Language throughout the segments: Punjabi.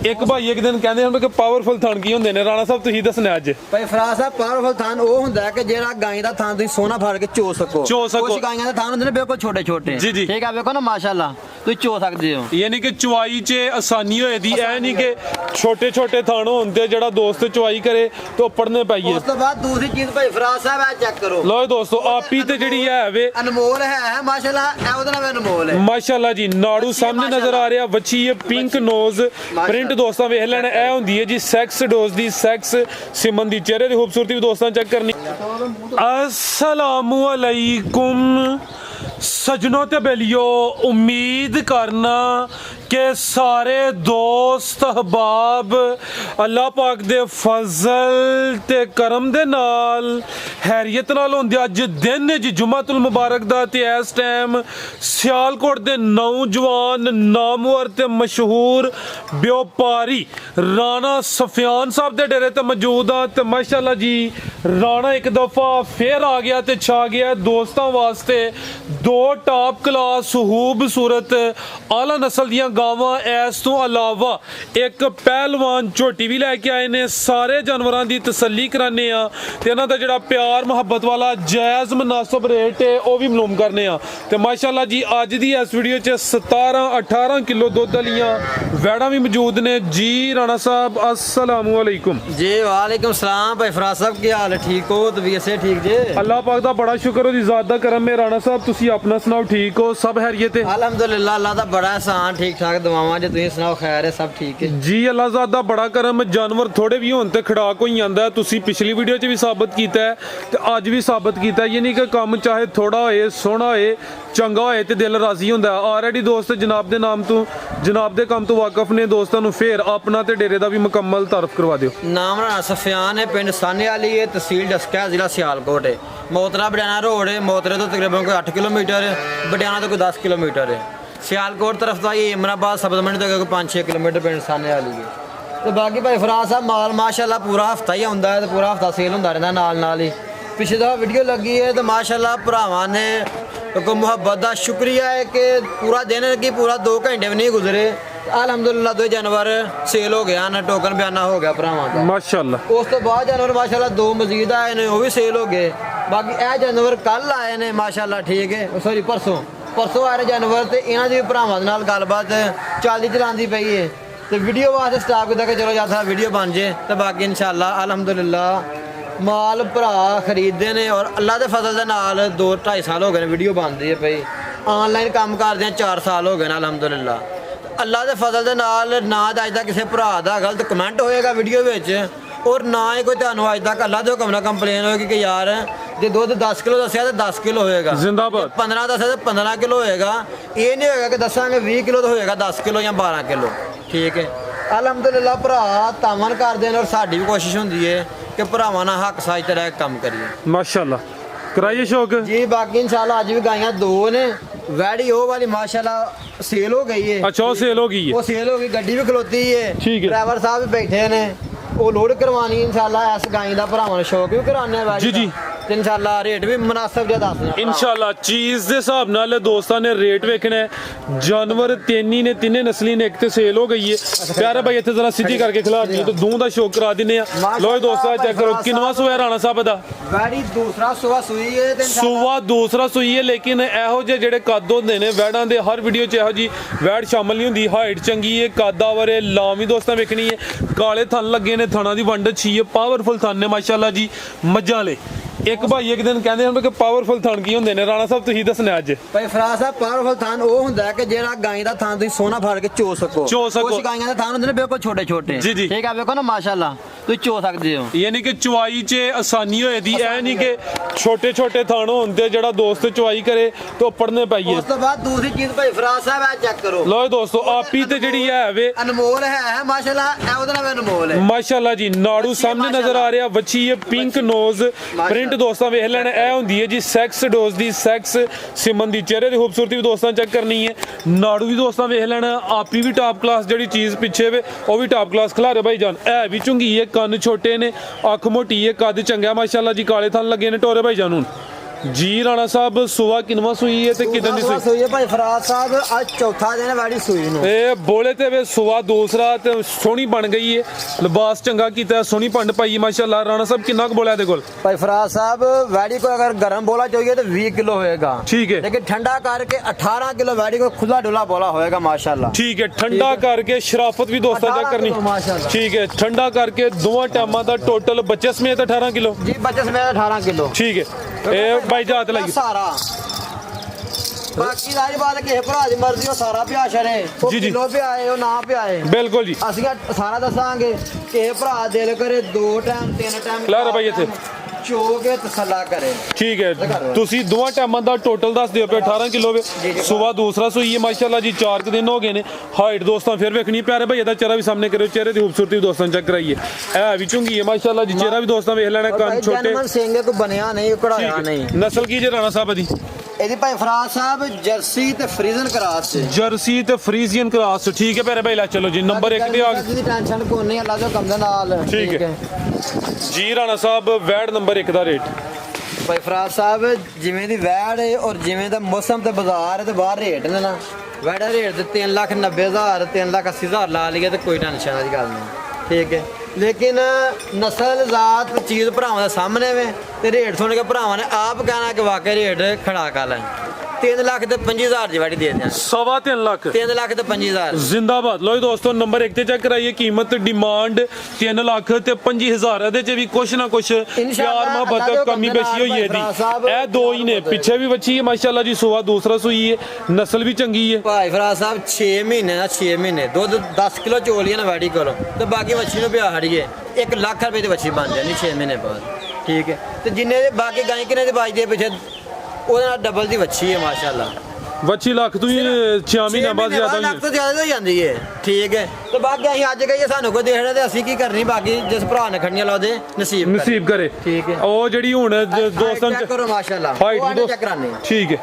ਇੱਕ ਭਾਈ ਇੱਕ ਦਿਨ ਕਹਿੰਦੇ ਹਨ ਕਿ ਪਾਵਰਫੁਲ ਥਣ ਕੀ ਹੁੰਦੇ ਨੇ, ਰਾਣਾ ਸਾਹਿਬ ਤੁਸੀਂ ਦੱਸਣਾ ਅੱਜ। ਭਾਈ ਫਰਾਜ਼ ਸਾਹਿਬ ਪਾਵਰਫੁਲ ਥਣ ਉਹ ਹੁੰਦਾ ਕਿ ਜਿਹੜਾ ਗਾਂ ਦਾ ਥਣ ਤੁਸੀਂ ਸੋਨਾ ਫੜ ਕੇ ਚੋ ਸਕੋ। ਕੁਝ ਗਾਈਆਂ ਦੇ ਥਣ ਹੁੰਦੇ ਨੇ ਬਿਲਕੁਲ ਛੋਟੇ ਛੋਟੇ, ਠੀਕ ਆ, ਵੇਖੋ ਨਾ ਮਾਸ਼ਾਅੱਲਾ ਤੁਸੀਂ ਚੋ ਸਕਦੇ ਹੋ। ਯਾਨੀ ਕਿ ਚੁਆਈ 'ਚ ਆਸਾਨੀ ਹੋਏ ਦੀ, ਐ ਨਹੀਂ ਕਿ ਛੋਟੇ ਛੋਟੇ ਥਣ ਹੋਣ ਤੇ ਜਿਹੜਾ ਦੋਸਤ ਚੁਆਈ ਕਰੇ ਤੇ ਪੜਨੇ ਪਾਈਏ। ਉਸ ਤੋਂ ਬਾਅਦ ਦੂਸਰੀ ਚੀਜ਼ ਭਾਈ ਫਰਾਜ਼ ਸਾਹਿਬ ਇਹ ਚੈੱਕ ਕਰੋ। ਲਓ ਦੋਸਤੋ ਆਪੀ ਤੇ ਜਿਹੜੀ ਹੈ ਵੇ ਅਨਮੋਲ ਹੈ ਮਾਸ਼ਾਅੱਲਾ, ਇਹ ਉਹਦੇ ਨਾਲ ਅਨਮੋਲ ਹੈ ਮਾਸ਼ਾਅੱਲਾ ਜੀ। ਨਾੜੂ ਸਾਹਮਣੇ ਨਜ਼ਰ ਆ ਰਿਹਾ, ਵੱਛੀ ਹੈ ਪਿੰਕ ਨੋਜ਼ ਪ੍ਰਿੰਟ ਦੋਸਤਾਂ ਵੇਖ ਲੈਣਾ। ਇਹ ਹੁੰਦੀ ਹੈ ਜੀ ਸੈਕਸ ਡੋਜ਼ ਦੀ, ਸੈਕਸ ਸਿਮਨ ਦੀ। ਚਿਹਰੇ ਦੀ ਖੂਬਸੂਰਤੀ ਵੀ ਦੋਸਤਾਂ ਚੈੱਕ ਕਰਨੀ। अस्सलामु अलैकुम सजनों ते बेलियो, उम्मीद करना कि सारे दोस्त अहबाब अल्लाह पाक दे फजल ते करम दे नाल हैरियत नाल होंदे। अज दिन जी जुमातुल मुबारक दा ते इस टाइम सियालकोट दे नौजवान नामवर ते मशहूर व्यापारी राणा सफियान साहब दे डेरे ते मौजूद आ। ते माशाअल्लाह जी राणा एक दफ़ा फिर आ गया ते छा गया दोस्तों वास्ते दो टॉप क्लास खूबसूरत आला नस्ल दियां गावां। इस तो अलावा एक पहलवान झोटी भी लैके आए ने। सारे जानवरों की तसल्ली कराने ते इन्हां दा जिहड़ा प्यार मुहब्बत वाला जायज़ मुनासिब रेट है वह भी मालूम करने ते माशाअल्लाह जी अज दी इस वीडियो च 17-18 किलो दुध वालियां वैड़ा भी मौजूद ने जी। राणा साहब अस्सलामु अलैकुम जी। वालेकुम सलाम भाई फराज साहब, की हाल है? ठीक हो? तबीयत से ठीक जे? अल्लाह पाक दा बड़ा शुक्र हो, ज़ात दा करम है। राणा साहब तुसी अपना सुनाओ, ठीक हो? सब खैरियत है? अल्हम्दुलिल्लाह, अल्लाह दा बड़ा एहसान, ठीक ठाक दुआवां जे। तुसीं सुनाओ, खैर है? सब ठीक है जी। अल्लाह ज़ात दा बड़ा करम। जानवर थोड़े भी होण ते खड़ाक हो जांदा। तुसी पिछली वीडियो च भी साबित कीता है ते अज भी साबित कीता, यानी कि काम चाहे थोड़ा होए, सोहना होए, चंगा होए ते दिल राजी हुंदा। ऑलरेडी दोस्त जनाब दे नाम तो जनाब दे काम तो वाकफ ने। दोस्तां नूं फिर अपना ते डेरे दा भी मुकम्मल तारफ करवा दिओ। नाम राणा सफियान है, पिंड साने वाली है, तहसील डस्का, जिला सियालकोट है। मोतरा बडियाना रोड है। मोतरे तो तकरीबन कोई 8 किलोमीटर है, बडियाना तो कोई 10 किलोमीटर है। सियालकोट तरफ तो ये इमराबाद सब्जमंडी तक कोई 5-6 किलोमीटर पिंड साने वाली है। तो बाकी भाई फराज साहब माल माशाल्लाह पूरा हफ्ता ही आउंदा है, तो पूरा हफ्ता सेल होंदा रहंदा नाल ही। पिछले दफा वीडियो लगी है तो माशाल्लाह भरावां ने को मुहब्बत का शुक्रिया है कि पूरा दिन की पूरा 2 घंटे भी नहीं गुजरे। अल्हम्दुलिल्लाह 2 जानवर सेल हो गया ना, टोकन बयाना हो गया भरावां दा माशाल्लाह। उस तो बाद जानवर माशाल्लाह 2 मजीद आए ने, वो भी सेल हो गए। बाकी यह जानवर कल आए ने माशाल्लाह, ठीक है, सॉरी परसों आ रहे जानवर। तो इन्हों की भरावां दे नाल गलबात चलदी चलांदी पई है। तो वीडियो वास्ते स्टाफ किया कि चलो ज्यादा वीडियो बन जाए। तो बाकी इंशाल्लाह अल्हम्दुलिल्लाह माल भरा खरीदते हैं और अल्लाह के फजल के नाल 2-2.5 साल हो गए वीडियो बनती है पई। ऑनलाइन काम करते हैं 4 साल हो गए ना अल्हम्दुलिल्लाह। अल्लाह के फजल के नाल ना अज तक किसी भरा का गलत कमेंट होएगा वीडियो में, और ना ही कोई तुहानू अज तक अल्लाह के हुक्म नाल कंप्लेन होएगी कि यार जे दुध 10 किलो दसिया तो 10 किलो होएगा, जिंदाबाद 15 दसिया तो 15 किलो होएगा। ये नहीं होएगा कि दसांगे 20 किलो तो होएगा 10 किलो या 12 किलो, ठीक है। अल्हम्दुलिल्लाह भरा तामन करते हैं और साडी भी कोशिश होंदी है कि भरावां नाल हक साज तरह काम करिए माशाल्लाह। कराइए शौक जी। बाकी इंशाल्लाह अज भी गाइयां 2 ने। वैड़ी वो वाली माशाल्लाह सेल हो गई है। अच्छा वो सेल हो गई है? वो सेल हो गई, गड्डी भी खलोती है, ठीक है। ड्राइवर साहब भी बैठे ने, वो लोड करवानी इंशाल्लाह। इस गाय का भरावां शौक भी कराने जी जी। इंशाल्लाह रेट भी मुनासिब जिहा दसना इंशाल्लाह। चीज़ के हिसाब नाल दोस्तां ने रेट वेखना है। जानवर तिन्ने नस्ली ने, एक तो सेल हो गई है। प्यारे भाई इत्थे जरा सीधी करके खिला दी तो दूध का शौक करा दिने। लो दोस्तों चेक करो किनवा सूआ राणा साहब दा? वैड़ी दूसरा सूआ सूई है। सूआ दूसरा सूई है, लेकिन इहो जे जेड़े कद होंदे ने वैड़ां दे हर वीडियो च इहो जी वैड़ शामिल नहीं हुंदी। हाइट चंगी है, कद आवर है, लाम भी दोस्तां वेखनी है। काले थन लगे ने, थना दी वंड अच्छी है, पावरफुल थन ने माशाल्लाह जी मज्जां वाले। एक भाई एक दिन कहते हैं कि पावरफुल थन की होंदे ने, राणा साहब तुसीं दसना अज। भाई फराज साहब पावरफुल थन वो हुंदा है कि जेड़ा गाय दा थन तुसीं सोना फाड़ के चो सको। कुछ गाइयां दे थन हुंदे ने बिल्कुल छोटे छोटे, जी जी, ठीक है, देखो ना माशाल्लाह तुसीं चो सकदे हो। यानी कि चुआई च आसानी होए दी, ऐ नहीं कि छोटे छोटे थन होण ते जेड़ा दोस्त चुआई करे तो पड़ने पाइए। उस तो बाद दूसरी चीज भाई फराज साहब आ चेक करो। लो दोस्तों आपी ते जेड़ी है वे अनमोल है माशाल्लाह, ए ओदे नाल अनमोल है माशाल्लाह जी। नाड़ू सामने नजर आ रहा, वच्छी है पिंक नोज प्रिंट दोस्तां वेख लेना। ए हुंदी है जी सैक्स डोज दी, सैक्स सिमन दी। चेहरे की खूबसूरती भी दोस्तां चेक करनी है। नाड़ू भी दोस्तां वेख लेना। आपी भी टॉप क्लास जेड़ी चीज़ पिछे वे वो भी टॉप क्लास खिलारे भाई जान। है भी चुंगी है, कन्न छोटे ने, अख मोटी है, कद चंगा माशाल्लाह जी। काले थन लगे ने टोरे भाई जान। ਜੀ ਰਾਣਾ ਸਾਹਿਬ ਸੂਆ ਕਿਨਵਾ ਸੂਈ ਹੈ ਤੇ ਕਿਦਾਂ ਦੀ ਸੂਈ? ਸੂਈ ਹੈ ਭਾਈ ਫਰਾਜ਼ ਸਾਹਿਬ, ਅੱਜ ਚੌਥਾ ਦਿਨ ਵਾੜੀ ਸੂਈ ਨੂੰ। ਇਹ ਬੋਲੇ ਤੇ ਵੇ ਸੂਆ ਦੂਸਰਾ ਤੇ ਸੋਹਣੀ ਬਣ ਗਈ ਹੈ, ਲਿਬਾਸ ਚੰਗਾ ਕੀਤਾ, ਸੋਹਣੀ ਪੰਡ ਪਾਈ ਮਾਸ਼ਾਅੱਲਾ। ਰਾਣਾ ਸਾਹਿਬ ਕਿੰਨਾ ਕੁ ਬੋਲਿਆ ਇਹਦੇ ਕੋਲ? भाई फराज साहब वैडी को अगर गर्म बोला चाहिए तो 20 किलो होएगा, ठीक है। लेकिन ठंडा करके 18 किलो वैडी को खुला डुला बोला होएगा माशाल्लाह। ਠੀਕ ਹੈ, ਠੰਡਾ ਕਰਕੇ ਸ਼ਰਾਫਤ ਵੀ ਦੋਸਤਾਂ ਚੈੱਕ ਕਰਨੀ। माशाल्लाह ਠੀਕ ਹੈ, ਠੰਡਾ ਕਰਕੇ ਦੋਵਾਂ ਟਾਈਮਾਂ ਦਾ ਟੋਟਲ ਬੱਚੇ ਸਮੇਤ 18 ਕਿਲੋ। जी बच्चे में 18 किलो ਠੀਕ ਹੈ, ਇਹ ਬਾਈ ਜਾਤ ਲਾਈ सारा बाकी सारी बात कि भरा दी मर्जी वो सारा पिया छड़े, वो जी, जी। किलो पे आए वो ना पे आए, ਬਿਲਕੁਲ ਜੀ। ਅਸੀਂ ਸਾਰਾ ਦੱਸਾਂਗੇ ਕਿ ਭਰਾ ਦਿਲ ਕਰੇ 2 ਟਾਈਮ 3 ਟਾਈਮ ਖਿਲਾ ਰਿਹਾ ਬਾਈ ਇੱਥੇ। ਚੋ ਕੇ ਤਸੱਲਾ ਕਰੇ। ਠੀਕ ਹੈ, ਤੁਸੀਂ ਦੋਵਾਂ ਟਾਈਮਾਂ ਦਾ ਟੋਟਲ ਦੱਸ ਦਿਓ ਪਿਆ 18 ਕਿਲੋ ਵੇ। ਸਵੇਰ ਦੂਸਰਾ ਸੂਈ ਹੈ ਮਾਸ਼ਾਅੱਲਾ ਜੀ, 4 ਦਿਨ ਹੋ ਗਏ ਨੇ। ਹਾਈਟ ਦੋਸਤਾਂ ਫਿਰ ਵੇਖਣੀ ਪਿਆਰੇ ਭਾਈ ਇਹਦਾ ਚਿਹਰਾ ਵੀ ਸਾਹਮਣੇ ਕਰਿਓ, ਚਿਹਰੇ ਦੀ ਖੂਬਸੂਰਤੀ ਵੀ ਦੋਸਤਾਂ ਚੈੱਕ ਕਰਾਈਏ। ਇਹ ਵੀ ਚੁੰਗੀ ਹੈ ਮਾਸ਼ਾਅੱਲਾ ਜੀ, ਚਿਹਰਾ ਵੀ ਦੋਸਤਾਂ ਵੇਖ ਲੈਣਾ, ਕੰਨ ਛੋਟੇ। ਜਨਮਨ ਸਿੰਘ ਕੋ ਬਣਿਆ ਨਹੀਂ, ਕਢਾਇਆ ਨਹੀਂ। ਨਸਲ ਕੀ ਜੇ ਰਾਣਾ ਸਾਹਿਬ ਦੀ? ਇਹਦੀ ਭਾਈ ਫਰਾਜ਼ ਸਾਹਿਬ ਜਰਸੀ ਤੇ ਫਰੀਜ਼ਨ ਕਰਾਸ ਚ। ਜਰਸੀ ਤੇ ਫਰੀਜ਼ੀਅਨ ਕ੍ਰਾਸ। ਠੀਕ ਹੈ ਪਿਆਰੇ ਭਾਈ, ਲੈ ਚਲੋ ਜੀ ਨੰਬਰ 1 ਤੇ ਆ ਗਏ। ਦੀ ਟੈਨਸ਼ਨ ਕੋਈ ਨਹੀਂ, ਅੱਲਾ ਦੇ ਹੁਕਮ ਦੇ ਨਾਲ। ਠੀਕ ਹੈ ਜੀ ਰਾਣਾ ਸਾਹਿਬ, ਵੈੜ ਨੰਬਰ 1 ਦਾ ਰੇਟ? ਭਾਈ ਫਰਾਜ਼ ਸਾਹਿਬ ਜਿਵੇਂ ਦੀ ਵੈੜ ਹੈ ਔਰ ਜਿਵੇਂ ਦਾ ਮੌਸਮ ਤੇ ਬਾਜ਼ਾਰ ਹੈ ਤੇ ਬਾਹਰ ਰੇਟ ਨੇ ਨਾ, ਵੈੜਾ ਰੇਟ ਤੇ 3,90,000 3,80,000 ਲਾ ਲਈਏ ਤੇ ਕੋਈ ਟੈਨਸ਼ਨ ਵਾਲੀ ਗੱਲ ਨਹੀਂ। ਠੀਕ ਹੈ, ਲੇਕਿਨ ਨਸਲ ਜ਼ਾਤ ਚੀਜ਼ ਭਰਾਵਾਂ ਦੇ ਸਾਹਮਣੇ ਵੇ ਤੇ ਰੇਟ ਸੁਣ ਕੇ ਭਰਾਵਾਂ ਨੇ ਆਪ ਕਹਿਣਾ ਕਿ ਵਾਕਈ ਰੇਟ ਖੜਾ ਕਰ ਲੈ। 3,25,000 ਦੀ ਵਾੜੀ ਦੇ ਦਿਆਂ। 3.25 ਲੱਖ। 3,25,000 ਜ਼ਿੰਦਾਬਾਦ। ਲੋ ਜੀ ਦੋਸਤੋ ਨੰਬਰ 1 ਤੇ ਚੈੱਕ ਕਰਾਈਏ, ਕੀਮਤ ਡਿਮਾਂਡ 3,25,000। ਇਹਦੇ ਚ ਵੀ ਕੁਛ ਨਾ ਕੁਛ ਪਿਆਰ ਮੁਹੱਬਤ ਕਮੀ ਬੇਸ਼ੀ ਹੋਈ ਹੈ ਇਹਦੀ। ਇਹ ਦੋ ਹੀ ਨੇ, ਪਿੱਛੇ ਵੀ ਵੱਛੀ ਹੈ ਮਾਸ਼ਾਅੱਲਾ ਜੀ, ਸੂਆ ਦੂਸਰਾ ਸੂਈ ਹੈ, ਨਸਲ ਵੀ ਚੰਗੀ ਹੈ। ਭਾਈ ਫਰਾਜ਼ ਸਾਹਿਬ 6 ਮਹੀਨੇ ਦਾ 6 ਮਹੀਨੇ ਦੁੱਧ 10 ਕਿਲੋ ਚੋਲੀਆਂ ਨਾ ਵਾੜੀ ਕੋਲ ਤੇ ਬਾਕੀ ਵੱਛੀ ਨੂੰ ਪਿਆ ਹੜੀਏ 1 ਲੱਖ ਰੁਪਏ ਦੀ ਵੱਛੀ ਬਣ ਜਾਂਦੀ 6 ਮਹੀਨੇ ਬਾਅਦ। ਠੀਕ ਹੈ, ਤੇ ਜਿੰਨੇ ਦੇ ਬਾਕੀ ਗਾਂ ਕਿਨੇ ਦੇ ਬਾਜਦੇ ਪਿੱਛੇ ਉਹਦੇ ਨਾਲ ਡਬਲ ਦੀ ਵੱਛੀ ਹੈ ਮਾਸ਼ਾਅੱਲਾ। ਵੱਛੀ ਲੱਖ ਤੋਂ ਹੀ 6 ਮਹੀਨੇ ਬਾਅਦ ਜ਼ਿਆਦਾ ਲੱਖ ਤੋਂ ਜ਼ਿਆਦਾ ਹੋ ਜਾਂਦੀ ਹੈ। ਠੀਕ ਹੈ, ਤੇ ਬਾਕੀ ਅਸੀਂ ਅੱਜ ਕਹੀਏ ਸਾਨੂੰ ਕੋਈ ਦੇਖਣਾ ਤੇ ਅਸੀਂ ਕੀ ਕਰਨੀ, ਬਾਕੀ ਜਿਸ ਭਰਾ ਨੇ ਖੜਨੀਆਂ ਲਾਉਦੇ ਨਸੀਬ ਕਰੇ। ਠੀਕ ਹੈ, ਉਹ ਜਿਹੜੀ ਹੁਣ ਦੋਸਤਾਂ ਚੈੱਕ ਕਰੋ ਮਾਸ਼ਾਅੱਲਾ, ਹਾਈਟ ਉਹ ਚੈੱਕ ਕਰਾਣੇ। ਠੀਕ ਹੈ,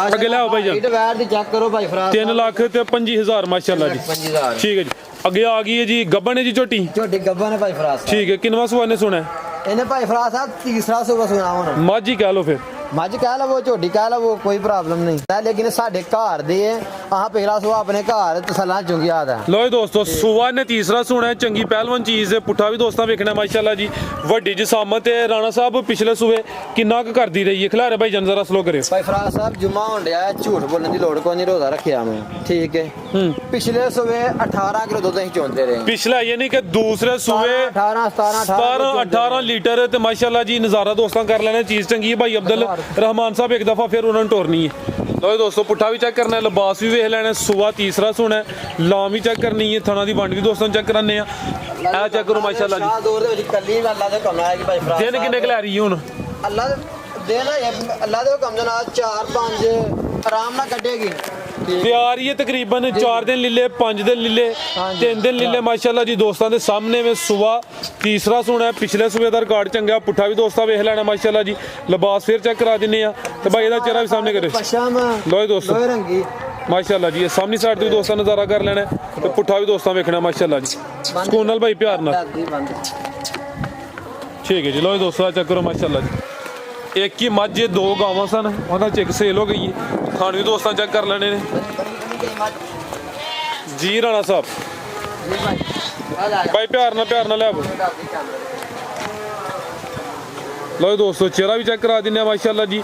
ਅੱਗੇ ਲਿਆਓ ਭਾਈ ਜਾਨ। ਹਾਈਟ ਵੈਰ ਦੀ ਚੈੱਕ ਕਰੋ ਭਾਈ ਫਰਾਜ਼। 3,25,000 ਮਾਸ਼ਾਅੱਲਾ ਜੀ। 25,000 ਠੀਕ ਹੈ ਜੀ, ਅੱਗੇ ਆ ਗਈ ਹੈ ਜੀ ਗੱਬਣ ਹੈ ਜੀ ਝੋਟੀ। ਝੋਟੀ ਗੱਬਾ ਨੇ ਭਾਈ ਫਰਾਜ਼ ਸਾਹਿਬ। ਠੀਕ ਹੈ, ਕਿੰਨਵਾ ਸੂਆ ਨੇ ਸੁਣਾ? ਇਹਨੇ ਭਾਈ ਫਰਾਜ਼ ਸਾਹਿਬ ਤੀਸਰਾ ਸੂਬਾ ਸੁਣਾ ਹੁਣ। ਮਾਝੀ ਕਹਿ ਲਓ ਫਿਰ। ਮੱਝ ਕਹਿ ਲਵੋ ਝੋਟੀ ਕਹਿ ਲਵੋ ਕੋਈ ਪ੍ਰੋਬਲਮ ਨਹੀਂ ਹੈ, ਲੇਕਿਨ ਸਾਡੇ ਘਰ ਦੇ ਆਹ ਪਹਿਲਾ ਸੂਆ ਆਪਣੇ ਘਰ ਤਸੱਲਾ ਚੁੰਗਿਆ ਦਾ। ਲੋ ਜੀ ਦੋਸਤੋ ਸੂਆ ਨੇ ਤੀਸਰਾ ਸੁਣਾ, ਚੰਗੀ ਪਹਿਲਵਾਨ ਚੀਜ਼ ਹੈ, ਪੁੱਠਾ ਵੀ ਦੋਸਤਾਂ ਵੇਖਣਾ ਮਾਸ਼ਾਅੱਲਾ ਜੀ, ਵੱਡੀ ਜਸਾਮਤ ਤੇ ਰਾਣਾ ਸਾਹਿਬ ਪਿਛਲੇ ਸੂਏ ਕਿੰਨਾ ਕੁ ਕਰਦੀ ਰਹੀ ਹੈ? ਖਿਲਾਰੇ ਭਾਈ ਜਨ ਜ਼ਰਾ ਸਲੋ ਕਰਿਓ। ਭਾਈ ਫਰਾਜ਼ ਸਾਹਿਬ ਜੁਮਾ ਹੋਣ ਡਿਆ, ਝੂਠ ਬੋਲਣ ਦੀ ਲੋੜ ਕੋਈ ਨਹੀਂ, ਰੋਜ਼ਾ ਰੱਖਿਆ ਮੈਂ। ਠੀਕ ਹੈ, ਪਿਛਲੇ ਸੂਏ 18 ਕਿਲੋ ਦੁੱਧ ਅਸੀਂ ਚੋਂਦੇ ਰਹੇ। ਪਿਛਲਾ ਯਾਨੀ ਕਿ ਦੂਸਰੇ ਸੂਏ 18 ਲੀਟਰ ਤੇ ਮਾਸ਼ਾਅੱਲਾ ਜੀ ਨਜ਼ਾਰਾ ਦੋਸਤਾਂ ਕਰ ਲੈਣਾ, ਚੀਜ਼ ਚੰਗੀ ਹੈ। ਭਾਈ ਅਬਦੁਲ ਰਹਿਮਾਨ ਸਾਹਿਬ ਇੱਕ ਦਫਾ ਫਿਰ ਉਹਨਾਂ ਨੂੰ ਟੋਰਨੀ ਹੈ। ਲੋ ਜੀ ਦੋਸਤੋ ਪੁੱਠਾ ਵੀ ਚੈੱਕ ਕਰਨਾ, ਲਿਬਾਸ ਵੀ ਵੇਖ ਲੈਣਾ, ਸੂਆ ਤੀਸਰਾ ਸੁਣਾ, ਲਾਮ ਵੀ ਚੈੱਕ ਕਰਨੀ ਹੈ, ਥਣਾ ਦੀ ਵੰਡ ਵੀ ਦੋਸਤਾਂ ਚੈੱਕ ਕਰਨੇ ਆ। ਇਹ ਚੈੱਕ ਕਰੋ ਮਾਸ਼ਾਅੱਲਾ ਜੀ, ਦੌਰ ਦੇ ਵਿੱਚ ਕੱਲੀ ਅੱਲਾ ਦੇ ਕੰਮ ਆਏਗੀ ਭਾਈ ਫਰਾਜ਼। ਦਿਨ ਕਿੰਨੇ ਕੁ ਲੈ ਰਹੀ ਹੈ ਹੁਣ? ਅੱਲਾ ਦੇ ਅੱਲਾ ਦੇ ਹੁਕਮ ਦੇ ਨਾਲ 4-5 ਆਰਾਮ ਨਾਲ ਕੱਢੇਗੀ। ਤਿਆਰ ਹੀ ਹੈ ਤਕਰੀਬਨ 4 ਦਿਨ ਲੀਲੇ, 5 ਦਿਨ ਲੀਲੇ, 3 ਦਿਨ ਲੀਲੇ ਮਾਸ਼ਾਅੱਲਾ ਜੀ ਦੋਸਤਾਂ ਦੇ ਸਾਹਮਣੇ ਵਿੱਚ ਸੂਆ ਤੀਸਰਾ ਸੁਣਾ, ਪਿਛਲੇ ਸੂਏ ਦਾ ਰਿਕਾਰਡ ਚੰਗਾ, ਪੁੱਠਾ ਵੀ ਦੋਸਤਾਂ ਵੇਖ ਲੈਣਾ ਮਾਸ਼ਾਅੱਲਾ ਜੀ, ਲਿਬਾਸ ਫਿਰ ਚੈੱਕ ਕਰਾ ਦਿੰਨੇ ਆ ਤੇ ਭਾਈ ਇਹਦਾ ਚਿਹਰਾ ਵੀ ਸਾਹਮਣੇ ਕਰੇ। ਲੋ ਜੀ ਦੋਸਤੋ ਮਾਸ਼ਾਅੱਲਾ ਜੀ, ਇਹ ਸਾਹਮਣੀ ਸਾਈਡ ਤੋਂ ਦੋਸਤਾਂ ਨਜ਼ਾਰਾ ਕਰ ਲੈਣਾ ਤੇ ਪੁੱਠਾ ਵੀ ਦੋਸਤਾਂ ਵੇਖਣਾ ਮਾਸ਼ਾਅੱਲਾ ਜੀ, ਸਕੂਨ ਨਾਲ ਭਾਈ ਪਿਆਰ ਨਾਲ। ਠੀਕ ਹੈ ਜੀ, ਲੋ ਜੀ ਦੋਸਤੋ ਚੈੱਕ ਕਰੋ ਮਾਸ਼ਾਅੱਲਾ ਜੀ, ਇੱਕ ਹੀ ਮੱਝ 2 ਗਾਵਾਂ ਸਨ, ਉਹਨਾਂ 'ਚ ਇੱਕ ਸੇਲ ਹੋ ਗਈ ਹੈ, ਖਾਣ ਵੀ ਦੋਸਤਾਂ ਚੈੱਕ ਕਰ ਲੈਣੇ ਨੇ ਜੀ। ਰਾਣਾ ਸਾਹਿਬ ਭਾਈ ਪਿਆਰ ਨਾਲ ਲੈ ਆਵੋ। ਲੋ ਦੋਸਤੋ ਚਿਹਰਾ ਵੀ ਚੈੱਕ ਕਰਾ ਦਿੰਨੇ ਆ ਮਾਸ਼ਾਅੱਲਾ ਜੀ,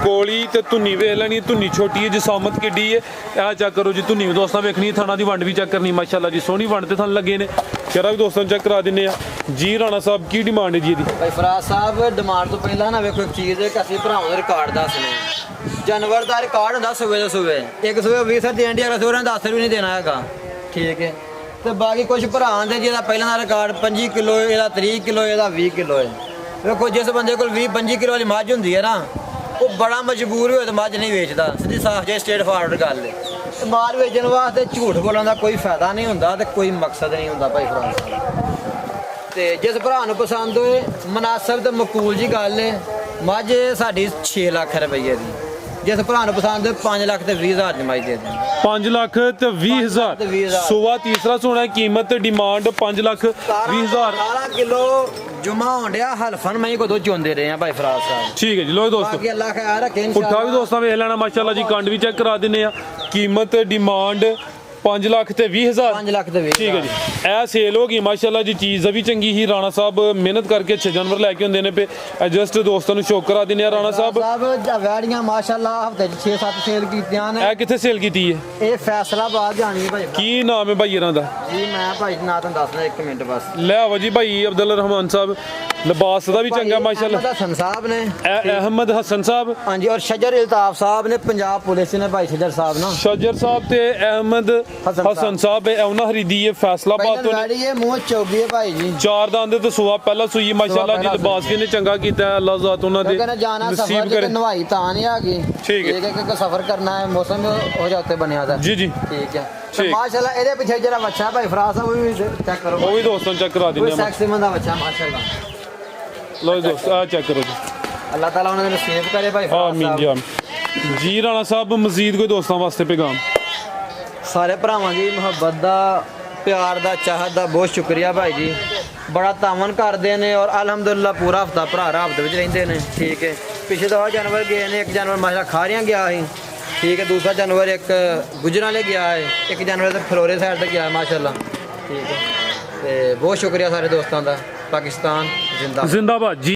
ਕੋਲੀ ਤੇ ਧੁੰਨੀ ਵੇਖ ਲੈਣੀ, ਧੁੰਨੀ ਛੋਟੀ ਹੈ, ਜਸਾਮਤ ਕਿੱਡੀ ਹੈ, ਇਹ ਚੈੱਕ ਕਰੋ ਜੀ। ਧੁੰਨੀ ਵੀ ਦੋਸਤਾਂ ਵੇਖਣੀ, ਥਾਣਾ ਦੀ ਵੰਡ ਵੀ ਚੈੱਕ ਕਰਨੀ ਮਾਸ਼ਾਅੱਲਾ ਜੀ, ਸੋਹਣੀ ਵੰਡ ਤੇ ਥਣ ਲੱਗੇ ਨੇ, ਚਿਹਰਾ ਵੀ ਦੋਸਤਾਂ ਚੈੱਕ ਕਰਾ ਦਿੰਨੇ ਆ ਜੀ। ਰਾਣਾ ਸਾਹਿਬ ਕੀ ਡਿਮਾਂਡ ਹੈ ਜੀ ਇਹਦੀ? ਭਾਈ ਫਰਾਜ਼ ਸਾਹਿਬ ਡਿਮਾਂਡ ਤੋਂ ਪਹਿਲਾਂ ਨਾ ਵੇਖੋ ਇੱਕ ਚੀਜ਼ ਹੈ ਕਿ ਅਸੀਂ ਭਰਾਵਾਂ ਦਾ ਰਿਕਾਰਡ ਦੱਸਨੇ। ਜਾਨਵਰ ਦਾ ਰਿਕਾਰਡ ਹੁੰਦਾ ਸੂਬੇ ਦੇ ਸੂਬੇ, ਇੱਕ ਸੂਬੇ 20 ਸਰ ਦੇਣ ਦੀ, ਅਗਲਾ ਸੂਬੇ 10 ਵੀ ਨਹੀਂ ਦੇਣਾ ਹੈਗਾ। ਠੀਕ ਹੈ, ਤੇ ਬਾਕੀ ਕੁਝ ਭਰਾ ਦੇ ਜਿਹਦਾ ਪਹਿਲਾਂ ਦਾ ਰਿਕਾਰਡ 25 ਕਿਲੋ, ਇਹਦਾ 30 ਕਿਲੋ, ਇਹਦਾ 20 ਕਿਲੋ ਹੈ। ਵੇਖੋ ਜਿਸ ਬੰਦੇ ਕੋਲ 20-25 ਕਿਲੋ ਵਾਲੀ ਮੱਝ ਹੁੰਦੀ ਹੈ ਨਾ, ਉਹ ਬੜਾ ਮਜਬੂਰ ਹੋਏ ਤੇ ਮੱਝ ਨਹੀਂ ਵੇਚਦਾ, ਸਿੱਧੀ ਸਾਫ਼ ਜੇ ਸਟੇਟ ਫਾਰਵਰਡ ਗੱਲ ਹੈ। ਮਾਲ ਵੇਚਣ ਵਾਸਤੇ ਝੂਠ ਬੋਲਣ ਦਾ ਕੋਈ ਫਾਇਦਾ ਨਹੀਂ ਹੁੰਦਾ ਤੇ ਕੋਈ ਮਕਸਦ ਨਹੀਂ ਹੁੰਦਾ ਭਾਈ ਫਰਾਜ਼ ਸਾਹਿਬ। ਤੇ ਜਿਸ ਭਰਾ ਨੂੰ ਪਸੰਦ ਹੋਏ, ਮੁਨਾਸਬ ਤੇ ਮਕੂਲ ਜੀ ਗੱਲ ਹੈ, ਮੱਝ ਸਾਡੀ 6 ਲੱਖ ਰੁਪਏ ਦੀ, ਜਿਸ ਭਰਾ ਨੂੰ ਪਸੰਦ ਹੋਏ 5 ਲੱਖ ਤੇ 20,000 ਦੀ ਮੱਝ ਦੇ ਦੇਣ। 5,20,000 ਸੂਆ ਤੀਸਰਾ ਸੋਨਾ ਕੀਮਤ ਤੇ ਡਿਮਾਂਡ 5,20,000 18 ਕਿਲੋ ਜੁਮਾ ਹੁੰਦਿਆ ਹਲਫਨ ਮੈਂ ਕੋ ਦੋ ਚੋਂਦੇ ਰਹੇ ਆ ਭਾਈ ਫਰਾਜ਼ ਸਾਹਿਬ ਠੀਕ ਹੈ ਜੀ ਲੋ ਦੋਸਤੋ ਬਾਕੀ ਅੱਲਾਹ ਖੈਰ ਰੱਖੇ ਪੁੱਠਾ ਵੀ ਇਨਸ਼ਾਅੱਲਾ ਦੋਸਤਾਂ ਵੇਖ ਲੈਣਾ ਮਾਸ਼ਾਅੱਲਾ ਜੀ ਕੰਡ ਵੀ ਚੈੱਕ ਕਰਾ ਦਿੰਨੇ ਆ ਕੀਮਤ ਡਿਮਾਂਡ 5,20,000 5 ਲੱਖ ਦੇ ਠੀਕ ਹੈ ਜੀ ਇਹ ਸੇਲ ਹੋ ਗਈ ਮਾਸ਼ਾਅੱਲਾ ਜੀ ਚੀਜ਼ ਵੀ ਚੰਗੀ ਹੀ ਰਾਣਾ ਸਾਹਿਬ ਮਿਹਨਤ ਕਰਕੇ ਅੱਛੇ ਜਾਨਵਰ ਲੈ ਕੇ ਹੁੰਦੇ ਨੇ ਪੇ ਐਡਜਸਟ ਦੋਸਤਾਂ ਨੂੰ ਸ਼ੌਕ ਕਰਾ ਦਿੰਨੇ ਆ ਰਾਣਾ ਸਾਹਿਬ ਵੈੜੀਆਂ ਮਾਸ਼ਾਅੱਲਾ ਹਫਤੇ 'ਚ 6-7 ਸੇਲ ਕੀਤੀਆਂ ਨੇ ਇਹ ਕਿੱਥੇ ਸੇਲ ਕੀਤੀ ਹੈ ਇਹ ਫੈਸਲਾਬਾਦ ਜਾਣੀ ਹੈ ਭਾਈ ਕੀ ਨਾਮ ਹੈ ਭਾਈ ਇਹਨਾਂ ਦਾ ਜੀ ਮੈਂ ਭਾਈ ਨਾ ਤੁਹਾਨੂੰ ਦੱਸਦਾ 1 ਮਿੰਟ ਬਸ ਲੈ ਆਵੋ ਜੀ ਭਾਈ ਅਬਦੁੱਲ ਰਹਿਮਾਨ ਸਾਹਿਬ ਲਿਬਾਸ ਦਾ ਵੀ ਚੰਗਾ ਮਾਸ਼ਾਅੱਲਾ ਅਹਿਮਦ ਹਸਨ ਸਾਹਿਬ ਨੇ ਅਹਿਮਦ ਹਸਨ ਸਾਹਿਬ ਹਾਂਜੀ ਔਰ ਸ਼ਜਰ ਇਲਤਾਫ ਸਾਹਿਬ ਨੇ ਪੰਜਾਬ ਪੁਲਿਸ ਨੇ ਭਾਈ ਸ਼ਜਰ ਸਾਹਿਬ ਨਾ ਸ਼ਜਰ ਸਾਹਿਬ ਤੇ ਅਹਿਮਦ ਹਸਨ ਸਾਹਿਬ ਇਹ ਉਹਨਾਂ ਖਰੀਦੀ ਹੈ ਫੈਸਲਾਬਾਦ ਤੋਂ ਵੈੜੀ ਇਹ ਮੂੰਹ ਚੋਗੀ ਹੈ ਭਾਈ ਜੀ ਚਾਰ ਦੰਦ ਤੇ ਸੂਆ ਪਹਿਲਾ ਸੂਈ ਮਾਸ਼ਾਅੱਲਾ ਜੀ ਲਿਬਾਸ ਕਿਨੇ ਚੰਗਾ ਕੀਤਾ ਹੈ ਅੱਲਾਹ ਜ਼ਾਤ ਉਹਨਾਂ ਦੇ ਕਹਿੰਦਾ ਜਾਣਾ ਸਫਰ ਨਸੀਬ ਤੇ ਕਰੇ ਨਵਾਈ ਤਾਂ ਨਹੀਂ ਆ ਗਈ ਠੀਕ ਹੈ। ਕਿ ਸਫਰ ਕਰਨਾ ਹੈ ਮੌਸਮ ਹੋ ਜਾਤੇ ਬਣਿਆ ਦਾ ਜੀ ਜੀ ਠੀਕ ਹੈ ਠੀਕ। ਮਾਸ਼ਾਅੱਲਾ ਇਹਦੇ ਪਿੱਛੇ ਜਿਹੜਾ ਬੱਚਾ ਭਾਈ ਫਰਾਜ਼ ਸਾਹਿਬ ਉਹ ਵੀ ਚੈੱਕ ਕਰੋ ਉਹ ਵੀ ਦੋਸਤਾਂ ਚੈੱਕ ਕਰਾ ਕੋਈ ਦਿੰਦੇ ਆ ਸੈਕਸੀ ਦਾ ਬੱਚਾ ਮਾਸ਼ਾਅੱਲਾ ਲੋ ਜੀ ਦੋਸਤ ਆ ਚੈੱਕ ਕਰੋ ਜੀ ਅੱਲਾਹ ਤਾਲਾ ਉਹਨਾਂ ਦੇ ਨਸੀਬ ਕਰੇ ਭਾਈ ਫਰਾਜ਼ ਆਮੀਨ ਜੀ ਸਾਹਿਬ ਆਮੀਨ ਜੀ ਰਾਣਾ ਸਾਹਿਬ ਮਜ਼ੀਦ ਕੋਈ ਦੋਸਤਾਂ ਵਾਸਤੇ ਪੈਗਾਮ ਸਾਰੇ ਭਰਾਵਾਂ ਦੀ ਮੁਹੱਬਤ ਦਾ ਪਿਆਰ ਦਾ ਚਾਹਤ ਦਾ ਬਹੁਤ ਸ਼ੁਕਰੀਆ ਭਾਈ ਜੀ ਬੜਾ ਤਾਮਨ ਕਰਦੇ ਨੇ ਔਰ ਅਲਹਮਦੁਲਿਲਾ ਪੂਰਾ ਹਫਤਾ ਭਰਾ ਰਾਬਤ ਵਿੱਚ ਰਹਿੰਦੇ ਨੇ ਠੀਕ ਹੈ ਪਿਛਲੇ ਦੋ ਜਾਨਵਰ ਗਏ ਨੇ ਇੱਕ ਜਾਨਵਰ ਮਾਸ਼ਾ ਖਾਰੀਆਂ ਗਿਆ ਸੀ ਠੀਕ ਹੈ ਦੂਸਰਾ ਜਾਨਵਰ ਇੱਕ ਗੁਜਰਾਂਵਾਲੇ ਗਿਆ ਹੈ ਇੱਕ ਜਾਨਵਰ ਤੇ ਫਲੋਰੇ ਸਾਈਡ ਤੇ ਗਿਆ ਮਾਸ਼ਾਅੱਲਾ ਠੀਕ ਹੈ ਤੇ ਬਹੁਤ ਸ਼ੁਕਰੀਆ ਸਾਰੇ ਦੋਸਤਾਂ ਦਾ ਪਾਕਿਸਤਾਨ ਜ਼ਿੰਦਾਬਾਦ ਜ਼ਿੰਦਾਬਾਦ ਜੀ